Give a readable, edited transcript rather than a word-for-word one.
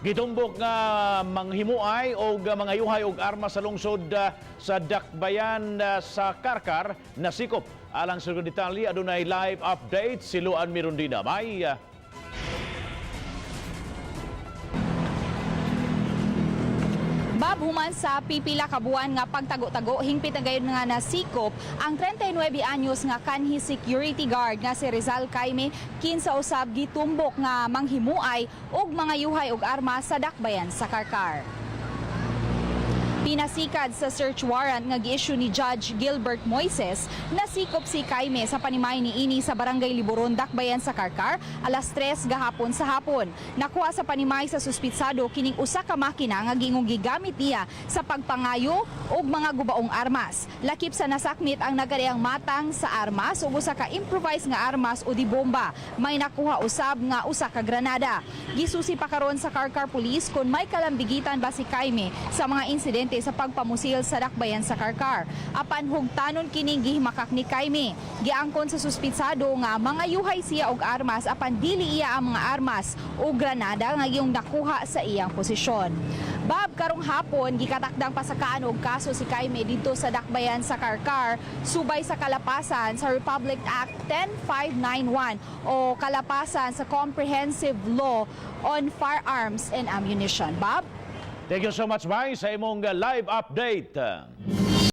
Gitumbok nga manghimuay o mga yuhay og armas sa lungsod sa Dakbayan sa Karkar nasikop. Alang sa detalye adunay live update si Luan Mirundina. May Bab, human sa pipila ka buwan nga pagtago-tago, hingpit na gayon nga nasikop ang 39 anyos nga kanhi security guard nga si Rizal Caime kinsa usab gitumbok nga manghimuay og mga yuhay og armas sa Dakbayan sa Karkar. Pinasikad sa search warrant nga gi-issue ni Judge Gilbert Moises, nasikop si Caime sa panimay niini sa Barangay Liboron, Dakbayan sa Karkar, alas 3 gahapon sa hapon. Nakuha sa panimay sa suspitsado kining usa ka makina nga gingong gigamit niya sa pagpangayo og mga gubaong armas. Lakip sa nasakmit ang nagkariang matang sa armas ug usa ka improvised nga armas o di bomba. May nakuha usab nga usa ka granada. Gisusi pa karon sa Karkar Police kung may kalambigitan ba si Caime sa mga insidente sa pagpamusil sa Dakbayan sa Karkar. Apan hugtanon kining gihimakak ni Caime. Giangkon sa suspitsado nga mga yuhay siya og armas apan dili iya ang mga armas o granada nga giyong nakuha sa iyang posisyon. Bab, karong hapon gikatakdang pasakaan og kaso si Caime dito sa Dakbayan sa Karkar subay sa kalapasan sa Republic Act 10591 o kalapasan sa Comprehensive Law on Firearms and Ammunition. Bab? thank you so much, May, sa imong live update.